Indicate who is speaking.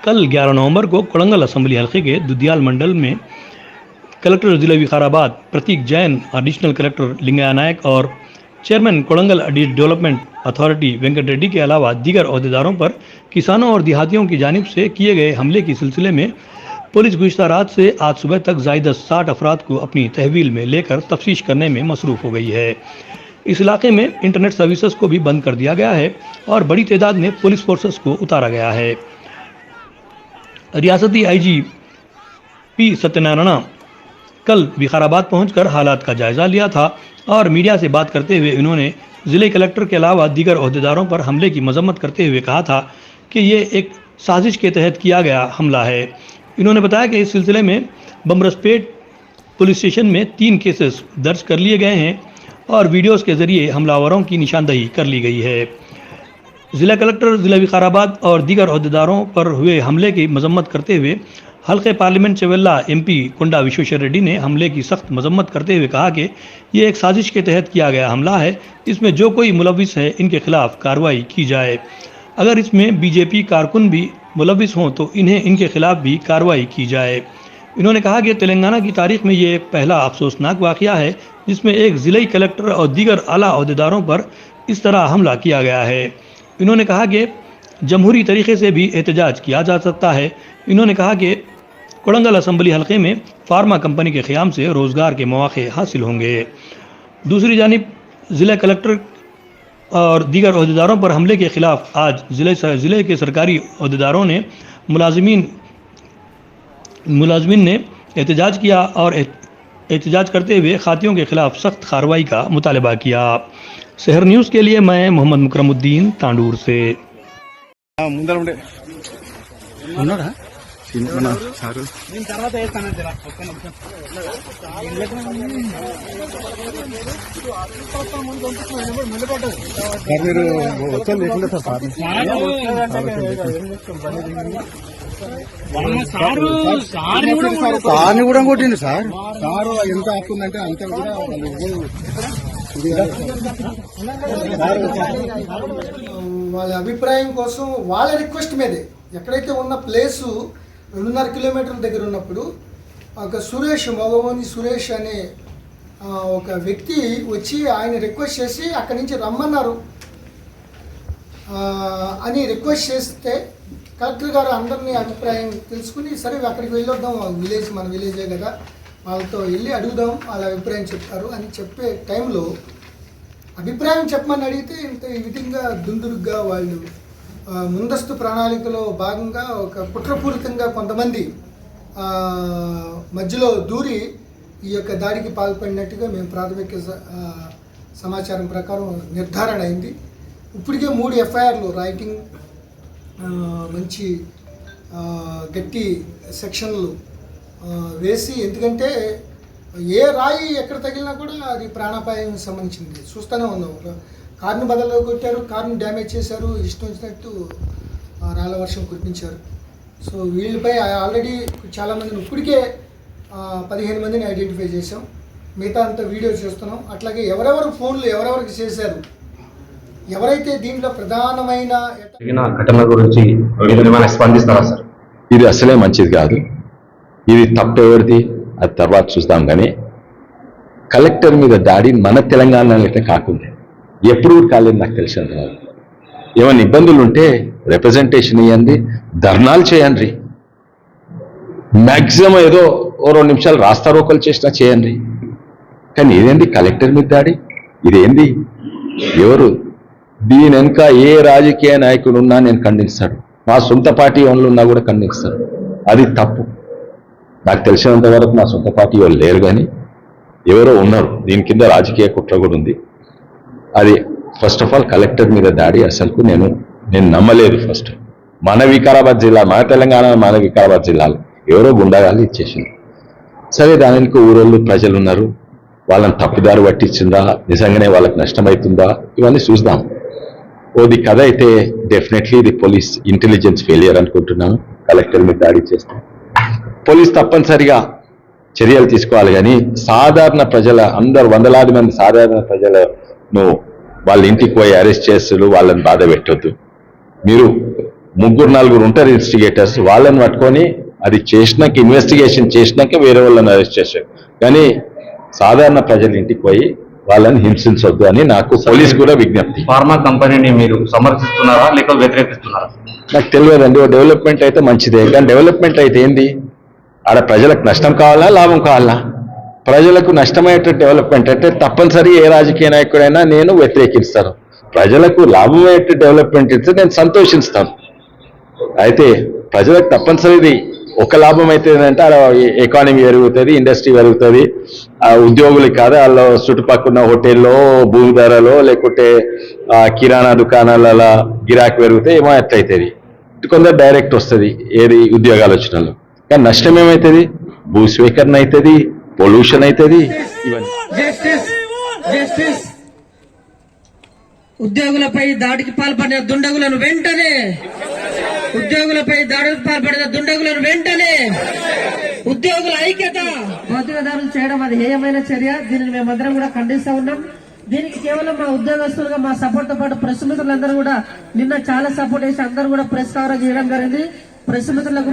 Speaker 1: कल 11 नवंबर को कोड़ंगल असेंबली हल्के के दुधियाल मंडल में कलेक्टर जिला विकाराबाद प्रतीक जैन, एडिशनल कलेक्टर लिंगया नायक और chairman Kodangal development authority Venkat Reddy के अलावा दीगर अहदेदारों पर किसानों और देहातियों की जानिब से किए गए हमले के सिलसिले में पुलिस गुज़िश्ता रात से आज सुबह तक ज़ायद 60 अफराद को अपनी तहवील में लेकर तफ्तीश करने में मसरूफ़ हो गई है। इस इलाके में इंटरनेट सर्विसेज को भी बंद कर दिया गया है और बड़ी तादाद में पुलिस फोर्सेस को उतारा गया है। रियासती आईजी पी सत्यनारायण कल विकाराबाद पहुंचकर हालात का जायजा लिया था और मीडिया से बात करते हुए इन्होंने ज़िले कलेक्टर के अलावा दीगर अहदेदारों पर हमले की मजम्मत करते हुए कहा था कि ये एक साजिश के तहत किया गया हमला है। इन्होंने बताया कि इस सिलसिले में बमरसपेट पुलिस स्टेशन में 3 केसेस दर्ज कर लिए गए हैं और वीडियोस के जरिए हमलावरों की निशानदही कर ली गई है। ज़िला कलेक्टर ज़िला विकाराबाद और दीगर अहदेदारों पर हुए हमले की मजम्मत करते हुए हल्के पार्लियामेंट चवेल्ला एमपी कुंडा विश्वेश्वर रेड्डी ने हमले की सख्त मजम्मत करते हुए कहा कि ये एक साजिश के तहत किया गया हमला है, इसमें जो कोई मुलविस है इनके खिलाफ कार्रवाई की जाए। अगर इसमें बीजेपी कारकुन भी मुलविस हों तो इनके खिलाफ भी कार्रवाई की जाए। इन्होंने कहा कि तेलंगाना की तारीख में ये पहला अफसोसनाक वाक़या है जिसमें एक ज़िला कलेक्टर और दीगर आला अहदेदारों पर इस तरह हमला किया गया है। इन्होंने कहा कि जमहूरी तरीके से भी एहतजाज किया जा सकता है। इन्होंने कहा कि कोड़ंगल असेंबली हल्के में फार्मा कंपनी के क़याम से रोज़गार के मौक़े हासिल होंगे। दूसरी जानिब ज़िला कलेक्टर और दीगर अहदेदारों पर हमले के ख़िलाफ़ आज ज़िले के सरकारी अहदेदारों ने मुलाजमीन ने एहतजाज किया और एहतजाज करते हुए खातियों के ख़िलाफ़ सख्त कार्रवाई का मुतालबा किया। शहर न्यूज़ के लिए मैं मोहम्मद मुकरमुद्दीन तांडूर से।
Speaker 2: సార్ని కూడా కొట్టిండు సార్ ఎంత ఆపుందంటే అంత కూడా వాళ్ళ అభిప్రాయం కోసం వాళ్ళ రిక్వెస్ట్ మీదే ఎక్కడైతే ఉన్న ప్లేసు 2.5 కిలోమీటర్ల దగ్గర ఉన్నప్పుడు ఒక సురేష్ మగవని సురేష్ అనే ఒక వ్యక్తి వచ్చి ఆయన రిక్వెస్ట్ చేసి అక్కడి నుంచి రమ్మన్నారు అని రిక్వెస్ట్ చేస్తే కలెక్టర్ గారు అందరినీ అభిప్రాయం తెలుసుకుని సరే అక్కడికి వెళ్ళొద్దాం, విలేజ్ మన విలేజే కదా, వాళ్ళతో వెళ్ళి అడుగుదాం, వాళ్ళ అభిప్రాయం చెప్తారు అని చెప్పే టైంలో అభిప్రాయం చెప్పమని అడిగితే ఇంత ఈ విధంగా దుందుడుగ్గా వాళ్ళు ముందస్తు ప్రణాళికలో భాగంగా ఒక కుట్రపూరితంగా కొంతమంది మధ్యలో దూరి ఈ యొక్క దాడికి పాల్పడినట్టుగా మేము ప్రాథమిక సమాచారం ప్రకారం నిర్ధారణ అయింది. ఇప్పటికే 3 ఎఫ్ఐఆర్లు రైటింగ్ మంచి గట్టి సెక్షన్లు వేసి, ఎందుకంటే ఏ రాయి ఎక్కడ తగిలినా కూడా అది ప్రాణాపాయం సంబంధించింది చూస్తూనే ఉన్నాం. కారును బదల్లో కొట్టారు, కారును డ్యామేజ్ చేశారు, ఇష్టం వచ్చినట్టు రాళ్ళ వర్షం కురిపించారు. సో వీళ్ళపై ఆల్రెడీ చాలామందిని ఇప్పటికే 15 మందిని ఐడెంటిఫై చేసాం, మిగతా అంతా వీడియో చేస్తున్నాం. అట్లాగే ఎవరెవరు ఫోన్లు ఎవరెవరికి చేశారు, ఎవరైతే దీంట్లో ప్రధానమైన
Speaker 3: ఘటన గురించి స్పందిస్తారా సార్?
Speaker 4: ఇది అసలే మంచిది కాదు. ఇది తప్పు ఎవరిది అది తర్వాత చూద్దాం. కానీ కలెక్టర్ మీద దాడి మన తెలంగాణలో కాకుండా ఎప్పుడు కాలేదు నాకు తెలిసినంత వరకు. ఏమైనా ఇబ్బందులు ఉంటే రిప్రజెంటేషన్ ఇవ్వండి, ధర్నాలు చేయండి, మ్యాక్సిమం ఏదో 2 నిమిషాలు రాస్తారోకలు చేసినా చేయండి. కానీ ఇదేంది కలెక్టర్ మీద దాడి? ఇదేంది? ఎవరు దీని వెనుక ఏ రాజకీయ నాయకుడు ఉన్నా నేను ఖండిస్తాడు, మా సొంత పార్టీ వాళ్ళు ఉన్నా కూడా ఖండిస్తాడు. అది తప్పు. నాకు తెలిసినంత వరకు మా సొంత పార్టీ వాళ్ళు లేరు, కానీ ఎవరో ఉన్నారు. దీని కింద రాజకీయ కుట్ర కూడా ఉంది. అది ఫస్ట్ ఆఫ్ ఆల్ కలెక్టర్ మీద దాడి అసలుకు నేను నమ్మలేదు. ఫస్ట్ మన వికారాబాద్ జిల్లా, మన తెలంగాణ, మన వికారాబాద్ జిల్లాలో ఎవరో గుండాగాలు ఇచ్చేసింది. సరే దానికి ఊరోళ్ళు ప్రజలు ఉన్నారు, వాళ్ళని తప్పుదారి పట్టించిందా, నిజంగానే వాళ్ళకి నష్టమవుతుందా, ఇవన్నీ చూద్దాం. ఓది కథ అయితే డెఫినెట్లీ ఇది పోలీస్ ఇంటెలిజెన్స్ ఫెయిలియర్ అనుకుంటున్నాను. కలెక్టర్ మీద దాడి చేస్తాం, పోలీస్ తప్పనిసరిగా చర్యలు తీసుకోవాలి. కానీ సాధారణ ప్రజల అందరు 100,000 మంది సాధారణ ప్రజలను వాళ్ళ ఇంటికి పోయి అరెస్ట్ చేస్తారు, వాళ్ళని బాధ పెట్టొద్దు. మీరు నలుగురు ఉంటారు ఇన్వెస్టిగేటర్స్, వాళ్ళని పట్టుకొని అది చేసినాక ఇన్వెస్టిగేషన్ చేసినాక వేరే వాళ్ళని అరెస్ట్ చేశారు. కానీ సాధారణ ప్రజల ఇంటికి పోయి వాళ్ళని హింసించొద్దు అని నాకు పోలీస్ కూడా విజ్ఞప్తి.
Speaker 3: ఫార్మా కంపెనీని మీరు సమర్థిస్తున్నారా లేక వ్యతిరేకిస్తున్నారా?
Speaker 4: నాకు తెలియదండి. ఓ డెవలప్మెంట్ అయితే మంచిదే, కానీ డెవలప్మెంట్ అయితే ఏంది? ఆడ ప్రజలకు నష్టం కావాలా లాభం కావాలా? ప్రజలకు నష్టమయ్యేట డెవలప్మెంట్ అంటే తప్పనిసరి ఏ రాజకీయ నాయకుడైనా నేను వ్యతిరేకిస్తాను. ప్రజలకు లాభమయ్యేట డెవలప్మెంట్ ఇస్తే నేను సంతోషిస్తాను. అయితే ప్రజలకు తప్పనిసరిది ఒక లాభం అయితే ఏంటంటే ఆడ ఎకానమీ పెరుగుతుంది, ఇండస్ట్రీ పెరుగుతుంది, ఆ ఉద్యోగులకి కాదు వాళ్ళ చుట్టుపక్కల హోటల్లో భూమి ధరలో లేకుంటే కిరాణా దుకాణాల గిరాకీ పెరిగితే ఏమో ఎట్లయితుంది, కొందరు డైరెక్ట్ వస్తుంది ఏది ఉద్యోగాలు వచ్చిన వాళ్ళు. కానీ నష్టం ఏమవుతుంది? భూస్వీకరణ అవుతుంది, పొల్యూషన్ అవుతుంది, ఇవన్నీ.
Speaker 5: ఉద్యోగులపై దాడికి పాల్పడిన దుండగులను వెంటనే ఉద్యోగుల ఐక్యత. భౌతిక దాడులు చేయడం అది హేయమైన చర్య. దీనిని మేమందరం కూడా ఖండిస్తా ఉన్నాం. దీనికి కేవలం మా ఉద్యోగస్తులుగా మా సపోర్ట్ తో పాటు ప్రెస్ మిత్రులందరూ కూడా నిన్న చాలా సపోర్ట్ చేసి అందరూ కూడా ప్రెస్ కవరేజ్ చేయడం జరిగింది. ప్రెస్ మిత్రులకు